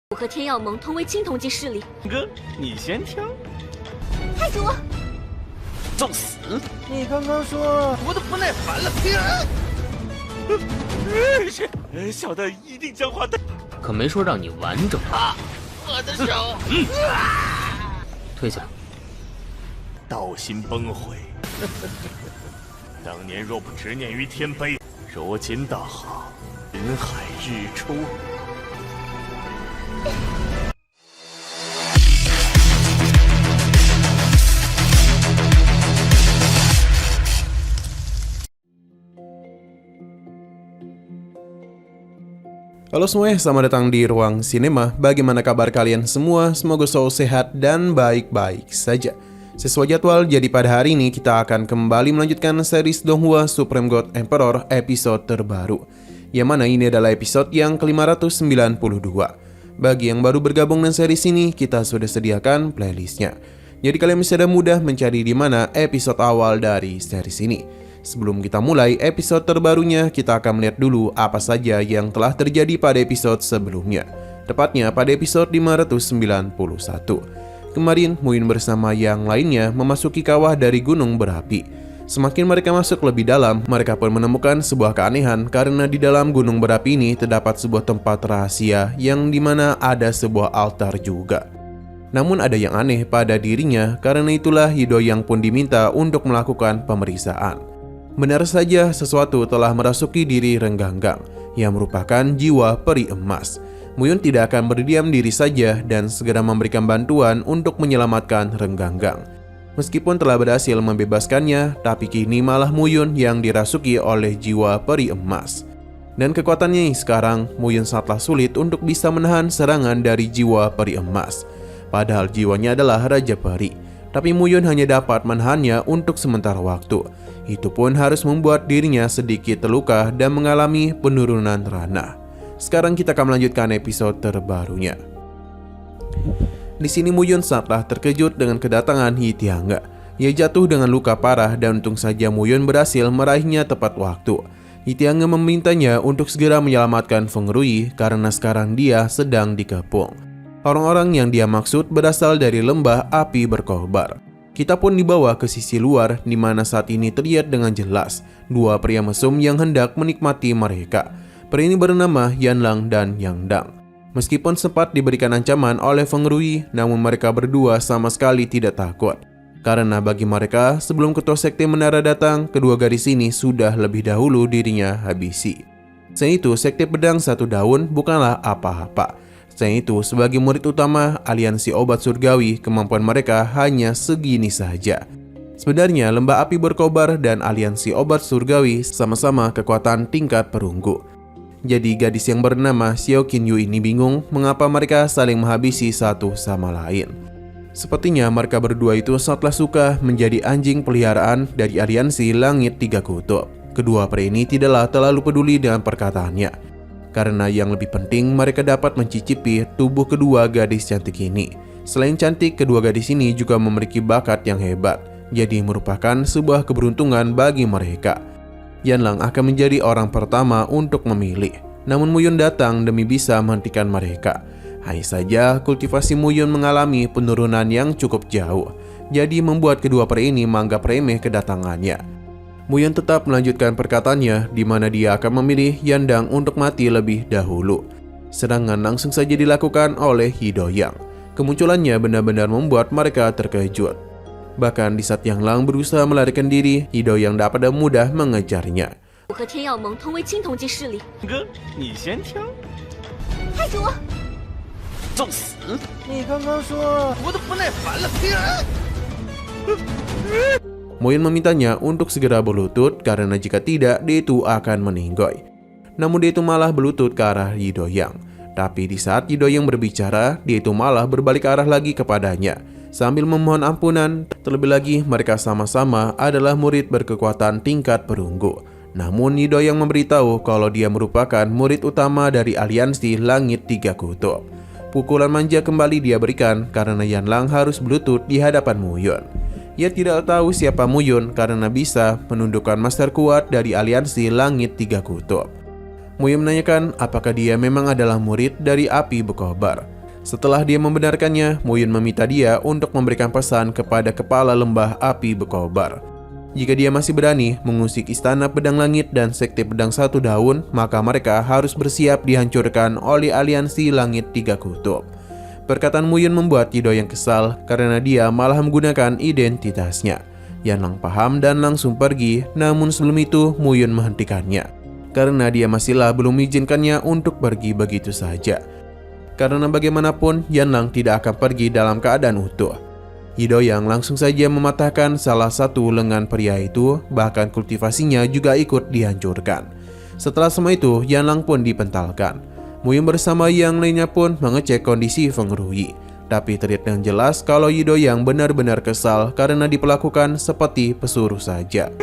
我和天耀盟同为青铜级势力。哥，你先挑。太主，送死！你刚刚说我都不耐烦了。小的一定将话带。可没说让你完整。我的手。退下。道心崩毁。当年若不执念于天碑，如今大好，云海日出。Halo semuanya, selamat datang di Ruang Sinema. Bagaimana kabar kalian semua? Semoga selalu sehat dan baik-baik saja. Sesuai jadwal, jadi pada hari ini kita akan kembali melanjutkan series Donghua Supreme God Emperor episode terbaru, yang mana ini adalah episode yang ke-592. Bagi yang baru bergabung dengan series ini, kita sudah sediakan playlistnya. Jadi kalian bisa mudah mencari di mana episode awal dari series ini. Sebelum kita mulai episode terbarunya, kita akan melihat dulu apa saja yang telah terjadi pada episode sebelumnya. Tepatnya pada episode 591. Kemarin, Muyun bersama yang lainnya memasuki kawah dari gunung berapi. Semakin mereka masuk lebih dalam, mereka pun menemukan sebuah keanehan karena di dalam gunung berapi ini terdapat sebuah tempat rahasia yang dimana ada sebuah altar juga. Namun ada yang aneh pada dirinya, karena itulah Hidoyang pun diminta untuk melakukan pemeriksaan. Benar saja sesuatu telah merasuki diri Rengganggang, yang merupakan jiwa peri emas. Muyun tidak akan berdiam diri saja dan segera memberikan bantuan untuk menyelamatkan Rengganggang. Meskipun telah berhasil membebaskannya, tapi kini malah Muyun yang dirasuki oleh jiwa peri emas. Dan kekuatannya sekarang, Muyun sangatlah sulit untuk bisa menahan serangan dari jiwa peri emas. Padahal jiwanya adalah Raja Peri, tapi Muyun hanya dapat menahannya untuk sementara waktu. Itu pun harus membuat dirinya sedikit terluka dan mengalami penurunan ranah. Sekarang kita akan melanjutkan episode terbarunya. Di sini Muyun sangatlah terkejut dengan kedatangan Yi Tiangge. Ia jatuh dengan luka parah dan untung saja Muyun berhasil meraihnya tepat waktu. Yi Tiangge memintanya untuk segera menyelamatkan Feng Rui karena sekarang dia sedang dikepung. Orang-orang yang dia maksud berasal dari lembah api berkobar. Kita pun dibawa ke sisi luar, di mana saat ini terlihat dengan jelas dua pria mesum yang hendak menikmati mereka. Pria ini bernama Yanlang dan Yangdang. Meskipun sempat diberikan ancaman oleh Feng Rui, namun mereka berdua sama sekali tidak takut. Karena bagi mereka, sebelum ketua sekte menara datang, kedua gadis ini sudah lebih dahulu dirinya habisi. Selain itu, sekte pedang satu daun bukanlah apa-apa. Selain itu, sebagai murid utama aliansi obat surgawi, kemampuan mereka hanya segini saja. Sebenarnya, lembah api berkobar dan aliansi obat surgawi sama-sama kekuatan tingkat perunggu. Jadi, gadis yang bernama Xiao Qinyu ini bingung mengapa mereka saling menghabisi satu sama lain. Sepertinya mereka berdua itu sangatlah suka menjadi anjing peliharaan dari aliansi Langit Tiga Kutub. Kedua pria ini tidaklah terlalu peduli dengan perkataannya, karena yang lebih penting mereka dapat mencicipi tubuh kedua gadis cantik ini. Selain cantik, kedua gadis ini juga memiliki bakat yang hebat, jadi merupakan sebuah keberuntungan bagi mereka. Yanlang akan menjadi orang pertama untuk memilih, namun Muyun datang demi bisa menghentikan mereka. Hanya saja kultivasi Muyun mengalami penurunan yang cukup jauh, jadi membuat kedua pria ini menganggap remeh kedatangannya. Muyun tetap melanjutkan perkataannya, di mana dia akan memilih Yandang untuk mati lebih dahulu. Serangan langsung saja dilakukan oleh Hidoyang. Kemunculannya benar-benar membuat mereka terkejut. Bahkan di saat Yanlang berusaha melarikan diri, Hidoyang dapat dengan mudah mengejarnya. 我和天耀盟同为青铜级势力。哥，你先挑。太主，送死！你刚刚说我都不耐烦了。Muyun memintanya untuk segera berlutut karena jika tidak, dia itu akan meninggoy. Namun dia itu malah berlutut ke arah Hidoyang. Tapi di saat Hidoyang berbicara, dia itu malah berbalik arah lagi kepadanya sambil memohon ampunan. Terlebih lagi, mereka sama-sama adalah murid berkekuatan tingkat perunggu. Namun Hidoyang memberitahu kalau dia merupakan murid utama dari aliansi Langit Tiga Kutub. Pukulan manja kembali dia berikan karena Yanlang harus berlutut di hadapan Muyun. Ia tidak tahu siapa Muyun karena bisa menundukkan master kuat dari aliansi Langit Tiga Kutub. Muyun menanyakan apakah dia memang adalah murid dari api berkobar. Setelah dia membenarkannya, Muyun meminta dia untuk memberikan pesan kepada kepala lembah api berkobar. Jika dia masih berani mengusik istana pedang langit dan sekte pedang satu daun, maka mereka harus bersiap dihancurkan oleh aliansi langit tiga kutub. Perkataan Muyun membuat Yi Doyang kesal karena dia malah menggunakan identitasnya. Yanlang paham dan langsung pergi, namun sebelum itu Muyun menghentikannya. Karena dia masihlah belum mengizinkannya untuk pergi begitu saja. Karena bagaimanapun Yanlang tidak akan pergi dalam keadaan utuh. Yi Doyang langsung saja mematahkan salah satu lengan pria itu, bahkan kultivasinya juga ikut dihancurkan. Setelah semua itu, Yanlang pun dipentalkan. Muyun bersama yang lainnya pun mengecek kondisi Feng Ruyi. Tapi terlihat dengan jelas kalau Yi Doyang benar-benar kesal karena diperlakukan seperti pesuruh saja.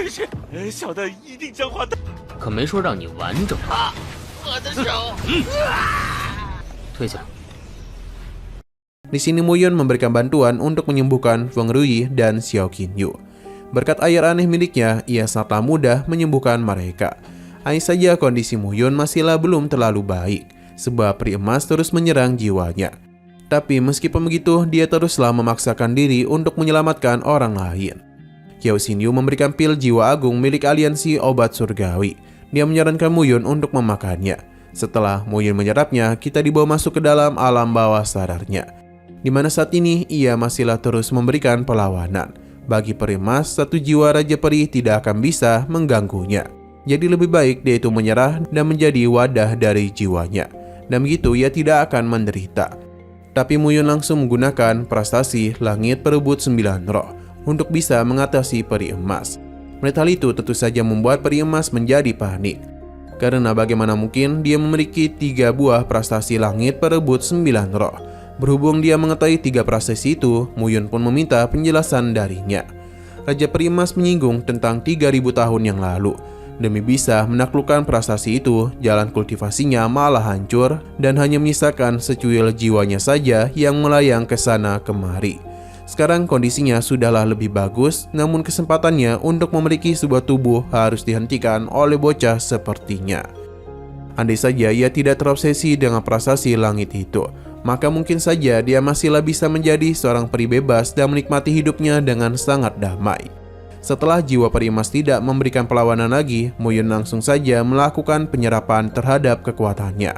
可没说让你完整。我的手！退下。 Di sini Muyun memberikan bantuan untuk menyembuhkan Feng Ruyi dan Xiao Qinyu. Berkat air aneh miliknya, ia sangatlah mudah menyembuhkan mereka. Hanya saja kondisi Muyun masihlah belum terlalu baik, sebab peri emas terus menyerang jiwanya. Tapi meskipun begitu, dia teruslah memaksakan diri untuk menyelamatkan orang lain. Xiao Xinyu memberikan pil jiwa agung milik aliansi obat surgawi. Dia menyarankan Muyun untuk memakannya. Setelah Muyun menyerapnya, kita dibawa masuk ke dalam alam bawah sadarnya. Di mana saat ini ia masihlah terus memberikan perlawanan. Bagi peri emas, satu jiwa Raja Peri tidak akan bisa mengganggunya. Jadi lebih baik dia itu menyerah dan menjadi wadah dari jiwanya. Dan begitu ia tidak akan menderita. Tapi Muyun langsung menggunakan prestasi langit perebut 9 roh untuk bisa mengatasi peri emas. Melihat hal itu tentu saja membuat peri emas menjadi panik. Karena bagaimana mungkin dia memiliki 3 buah prestasi langit perebut 9 roh. Berhubung dia mengetahui 3 prestasi itu, Muyun pun meminta penjelasan darinya. Raja Peri Emas menyinggung tentang 3000 tahun yang lalu. Demi bisa menaklukkan prestasi itu, jalan kultivasinya malah hancur dan hanya menyisakan secuil jiwanya saja yang melayang ke sana kemari. Sekarang kondisinya sudahlah lebih bagus, namun kesempatannya untuk memiliki sebuah tubuh harus dihentikan oleh bocah sepertinya. Andai saja ia tidak terobsesi dengan prestasi langit itu, maka mungkin saja dia masihlah bisa menjadi seorang peri bebas dan menikmati hidupnya dengan sangat damai. Setelah jiwa peri emas tidak memberikan perlawanan lagi, Muyun langsung saja melakukan penyerapan terhadap kekuatannya.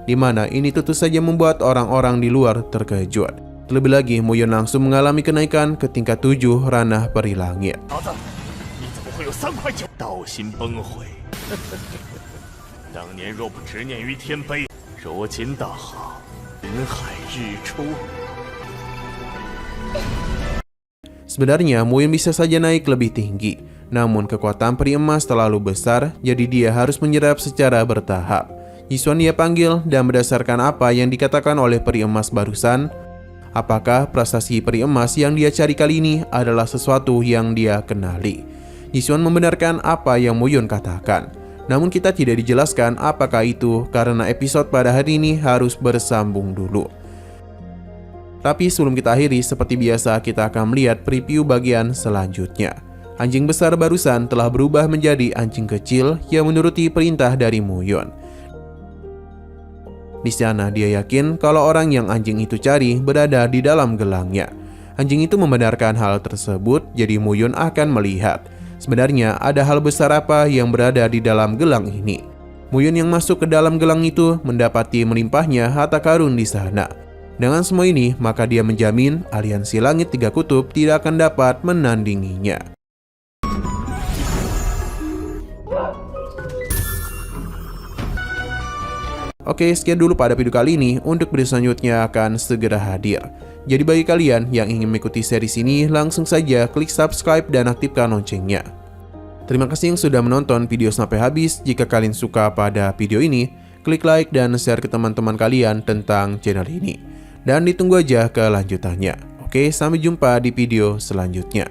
Di mana ini tentu saja membuat orang-orang di luar terkejut. Terlebih lagi, Muyun langsung mengalami kenaikan ke tingkat 7 ranah peri langit. 道心崩毁。当年若不执念于天碑，柔情大好，云海日出。 Sebenarnya Muyun bisa saja naik lebih tinggi, namun kekuatan peri emas terlalu besar, jadi dia harus menyerap secara bertahap. Yisuan dia panggil dan berdasarkan apa yang dikatakan oleh peri emas barusan, apakah prestasi peri emas yang dia cari kali ini adalah sesuatu yang dia kenali. Yisuan membenarkan apa yang Muyun katakan. Namun kita tidak dijelaskan apakah itu karena episode pada hari ini harus bersambung dulu. Tapi sebelum kita akhiri, seperti biasa kita akan melihat preview bagian selanjutnya. Anjing besar barusan telah berubah menjadi anjing kecil yang menuruti perintah dari Muyun. Di sana dia yakin kalau orang yang anjing itu cari berada di dalam gelangnya. Anjing itu membenarkan hal tersebut, jadi Muyun akan melihat sebenarnya ada hal besar apa yang berada di dalam gelang ini. Muyun yang masuk ke dalam gelang itu mendapati melimpahnya harta karun di sana. Dengan semua ini, maka dia menjamin aliansi langit tiga kutub tidak akan dapat menandinginya. Oke, sekian dulu pada video kali ini. Untuk video selanjutnya akan segera hadir. Jadi bagi kalian yang ingin mengikuti series ini, langsung saja klik subscribe dan aktifkan loncengnya. Terima kasih yang sudah menonton video sampai habis. Jika kalian suka pada video ini, klik like dan share ke teman-teman kalian tentang channel ini. Dan ditunggu aja kelanjutannya. Oke, sampai jumpa di video selanjutnya.